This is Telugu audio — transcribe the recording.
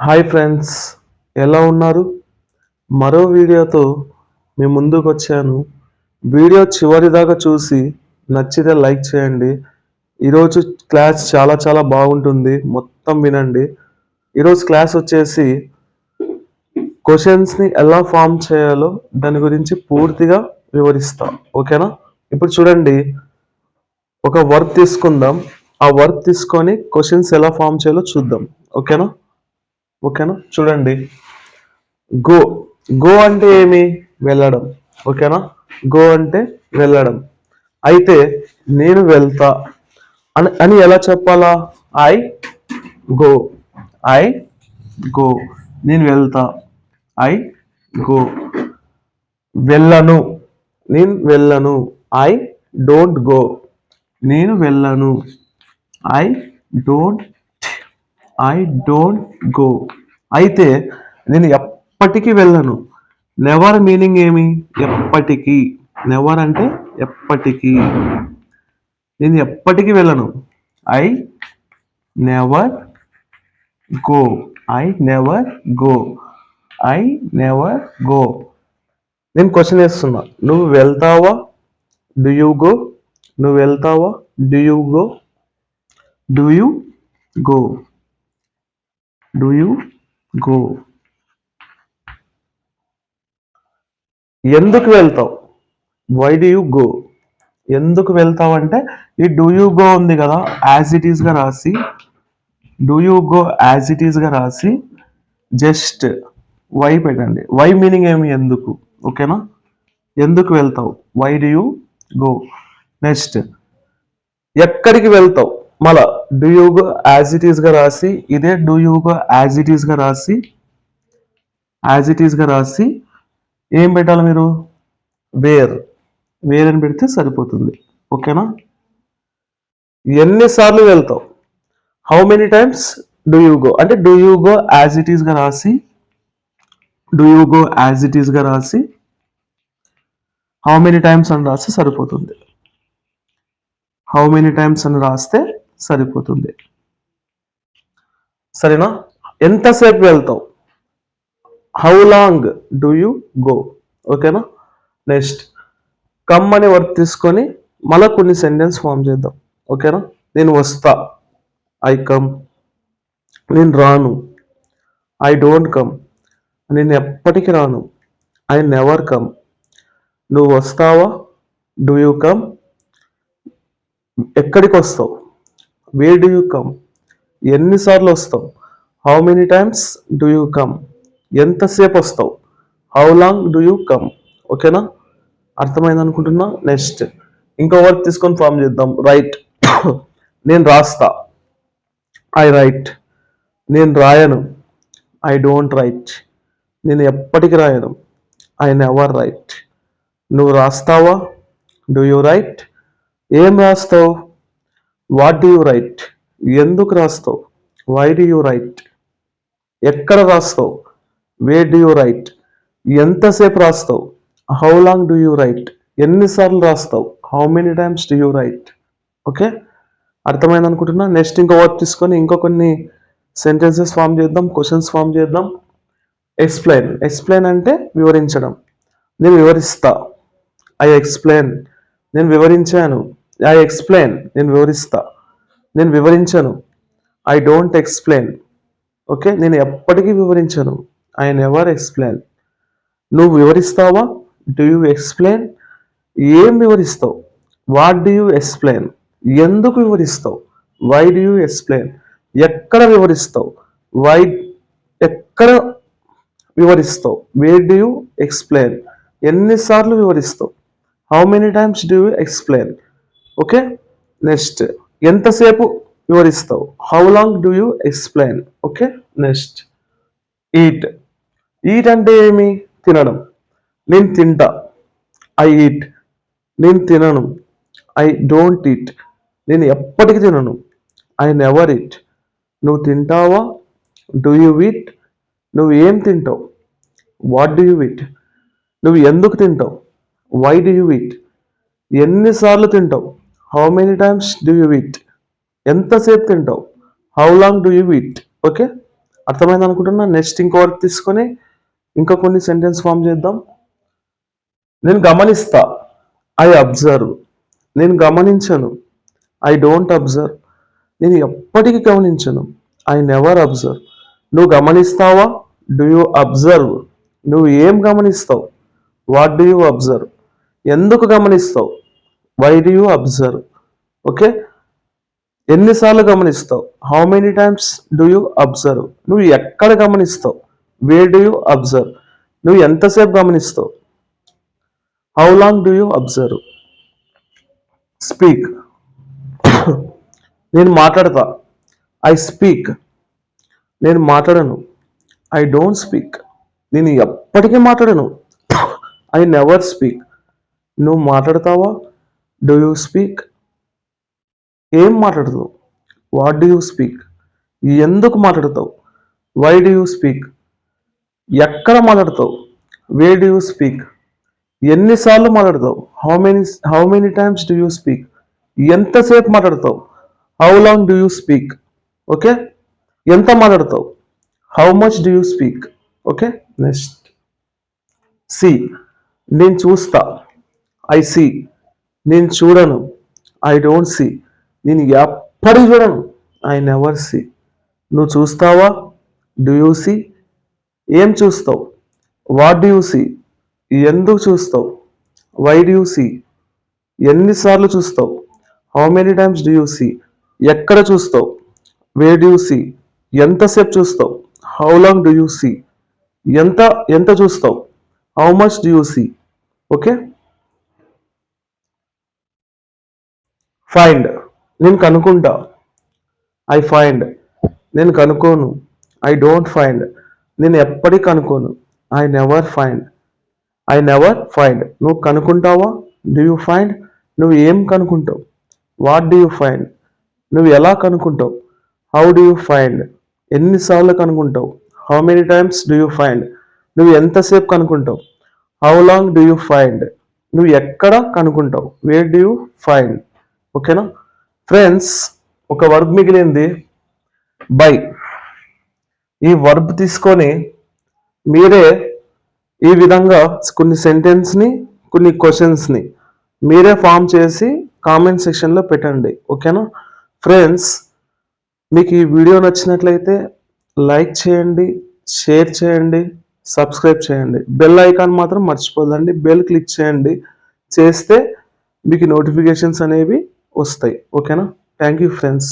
హాయ్ ఫ్రెండ్స్, ఎలా ఉన్నారు? మరో వీడియోతో మీ ముందుకు వచ్చాను. వీడియో చివరి దాకా చూసి నచ్చితే లైక్ చేయండి. ఈరోజు క్లాస్ చాలా చాలా బాగుంటుంది, మొత్తం వినండి. ఈరోజు క్లాస్ వచ్చేసి క్వశ్చన్స్ని ఎలా ఫామ్ చేయాలో దాని గురించి పూర్తిగా వివరిస్తా. ఓకేనా? ఇప్పుడు చూడండి, ఒక వర్క్ తీసుకుందాం. ఆ వర్క్ తీసుకొని క్వశ్చన్స్ ఎలా ఫామ్ చేయాలో చూద్దాం. ఓకేనా? చూడండి, గో. గో అంటే ఏమి? వెళ్ళడం. ఓకేనా? గో అంటే వెళ్ళడం. అయితే నేను వెళ్తా అని ఎలా చెప్పాలా? I go. I go. నేను వెళ్తా. I go. వెళ్ళను. నేను వెళ్ళను. I don't go. నేను వెళ్ళను. I don't I don't go. అయితే నేను ఎప్పటికీ వెళ్ళను. నెవర్ మీనింగ్ ఏమి? ఎప్పటికీ. నెవర్ అంటే ఎప్పటికీ. నేను ఎప్పటికీ వెళ్ళను. I never go. I never go. I never go. నేను క్వశ్చన్ వేస్తున్నా, నువ్వు వెళ్తావా? Do you go? నువ్వు వెళ్తావా? Do you go? Do you go? Do you go? ఎందుకు వెళ్తావు? Why do you go? ఎందుకు వెళ్తావు అంటే ఈ డూ యూ గో ఉంది కదా, యాజ్ ఇట్ ఈస్గా రాసి, do you go as it ఈస్గా రాసి జస్ట్ వై పెట్టండి. వై మీనింగ్ ఏమి? ఎందుకు. ఓకేనా? ఎందుకు వెళ్తావు? Why do you go. Next, ఎక్కడికి వెళ్తావు? మళ్ళా do you go as it ఈస్గా రాసి, ఇదే do you go as it ఈస్గా రాసి ఏం పెట్టాలి మీరు? వేర్. వేర్ అని పెడితే సరిపోతుంది. ఓకేనా? ఎన్నిసార్లు వెళ్తావు? How many times do you go అంటే do you go as it ఈస్గా రాసి, హౌ మెనీ టైమ్స్ అని రాస్తే సరిపోతుంది. హౌ మెనీ టైమ్స్ అని రాస్తే సరిపోతుంది. సరేనా? ఎంతసేపు వెళ్తావు? How long do you go. ఓకేనా? నెక్స్ట్, కమ్ అనే వర్క్ తీసుకొని మళ్ళీ కొన్ని సెంటెన్స్ ఫామ్ చేద్దాం. ఓకేనా? నేను వస్తా. I come. నేను రాను. I don't come. నేను ఎప్పటికి రాను. I never come. నువ్వు వస్తావా? Do you come. ఎక్కడికి వస్తావు? Wear do you come. ఎన్నిసార్లు వస్తావు? How many times do you come. ఎంతసేపు వస్తావు? How long do you come. ఓకేనా? అర్థమైంది అనుకుంటున్నా. నెక్స్ట్, ఇంకో వర్క్ తీసుకొని ఫామ్ చేద్దాం. రైట్. నేను రాస్తా. I right. నేను రాయను. I don't write. నేను ఎప్పటికి రాయను. I never right. నువ్వు రాస్తావా? Do you write. ఏం రాస్తావు? What do you write. ఎందుకు రాస్తావు? Why do you write. ఎక్కడ రాస్తావు? Where do you write. ఎంతసేపు రాస్తావు? How long do you write. ఎన్నిసార్లు రాస్తావు? How many times do you write. Okay, అర్థమైంది అనుకుంటున్నా. నెక్స్ట్ ఇంకో వర్క్ తీసుకొని ఇంకో కొన్ని సెంటెన్సెస్ ఫామ్ చేద్దాం, క్వశ్చన్స్ ఫామ్ చేద్దాం. ఎక్స్ప్లెయిన్. ఎక్స్ప్లెయిన్ అంటే వివరించడం. నేను వివరిస్తా. I explain. నేను వివరించాను. I explain. నేను వివరిస్తా. నేను వివరించను. I don't explain. ఓకే, నేను ఎప్పటికీ వివరించను. I never explain. నువ్వు వివరిస్తావా? Do you explain. ఏం వివరిస్తావు? What do you explain. ఎందుకు వివరిస్తావు? Why do you explain. ఎక్కడ వివరిస్తావు? వై. ఎక్కడ వివరిస్తావు? Where do you explain. ఎన్నిసార్లు వివరిస్తావు? How many times do you explain. Okay, next, ఎంతసేపు వివరిస్తావు? How long do you explain. Okay, next, eat. Eat అంటే ఏమి? తినడం. నేను తింటా. I eat. నేను తినను. I don't eat. నేను ఎప్పటికి తినను. I never eat. నువ్వు తింటావా? Do you eat. నువ్వు ఏం తింటావు? What do you eat. నువ్వు ఎందుకు తింటావు? Why do you eat. ఎన్నిసార్లు తింటావు? How many times do you eat. ఎంతసేపు తింటావు? How long do you eat. Okay, అర్థమైంది అనుకుంటున్నా. నెక్స్ట్ ఇంకో వర్క్ తీసుకొని ఇంకా కొన్ని సెంటెన్స్ ఫామ్ చేద్దాం. నేను గమనిస్తా, ఐ అబ్జర్వ్. నేను గమనించను, ఐ డోంట్ అబ్జర్వ్. నేను ఎప్పటికీ గమనించను, ఐ నెవర్ అబ్జర్వ్. నువ్వు గమనిస్తావా, డూ యూ అబ్జర్వ్. నువ్వు ఏం గమనిస్తావు, వాట్ డూ యూ అబ్జర్వ్. ఎందుకు గమనిస్తావు, why do you observe. Okay, ఎన్నిసార్లు గమనిస్తావు, how many times do you observe. నువ్వు ఎక్కడ గమనిస్తావు, వేర్ డూ యూ అబ్జర్వ్. నువ్వు ఎంతసేపు గమనిస్తావు, how long do you observe. Speak, నేను మాట్లాడతా, ఐ స్పీక్. నేను మాట్లాడను, ఐ డోంట్ స్పీక్. నేను ఎప్పటికీ మాట్లాడను, ఐ నెవర్ స్పీక్. నువ్వు మాట్లాడతావా, డూ యూ స్పీక్. ఏం మాట్లాడతావు, వాట్ డూ యూ స్పీక్. ఎందుకు మాట్లాడతావు, వై డూ యూ స్పీక్. ఎక్కడ మాట్లాడతావు, వే డూ యూ స్పీక్. ఎన్నిసార్లు మాట్లాడతావు, how many times do you speak. ఎంతసేపు మాట్లాడతావు, how long do you speak. Okay, ఎంత మాట్లాడతావు, how much do you speak. Okay, next see, నేను చూస్తా, ఐ సీ. నేను చూడను, ఐ డోంట్ సీ. నేను ఎప్పటికీ చూడను, ఐ నెవర్ సీ. నువ్వు చూస్తావా, డూ యూ సీ. ఏం చూస్తావు, వాట్ డూ యూ సీ. ఎందుకు చూస్తావు, వై డూ యూ సీ. ఎన్నిసార్లు చూస్తావు, how many times do you see. ఎక్కడ చూస్తావు, వేర్ డూ యూ సీ. ఎంతసేపు చూస్తావు, how long do you see. ఎంత ఎంత చూస్తావు, how much do you see. Okay, find, నేను కనుక్కుంటా, ఐ ఫైండ్. నేను కనుక్కోను, ఐ డోంట్ ఫైండ్. నేను ఎప్పటికీ కనుక్కోను, I never find. I never find. నువ్వు కనుక్కుంటావా, డూ యూ ఫైండ్. నువ్వు ఏం కనుక్కుంటావు, వాట్ డూ యూ ఫైండ్. నువ్వు ఎలా కనుక్కుంటావు, హౌ డూ యూ ఫైండ్. ఎన్నిసార్లు కనుక్కుంటావు, how many times do you find. నువ్వు ఎంతసేపు కనుక్కుంటావు, how long do you find. నువ్వు ఎక్కడ కనుక్కుంటావు, వేర్ డూ యూ ఫైండ్. ఓకేనా ఫ్రెండ్స్, ఒక వర్బ్ మిగిలింది, బై. ఈ వర్బ్ తీసుకొని మీరే ఈ విధంగా కొన్ని సెంటెన్స్ని, కొన్ని క్వశ్చన్స్ని మీరే ఫామ్ చేసి కామెంట్ సెక్షన్లో పెట్టండి. ఓకేనా ఫ్రెండ్స్, మీకు ఈ వీడియో నచ్చినట్లయితే లైక్ చేయండి, షేర్ చేయండి, సబ్స్క్రైబ్ చేయండి. బెల్ ఐకాన్ మాత్రం మర్చిపోదండి, బెల్ క్లిక్ చేయండి. చేస్తే మీకు నోటిఫికేషన్స్ అనేవి వస్తాయి. ఓకేనా, థ్యాంక్ యూ ఫ్రెండ్స్.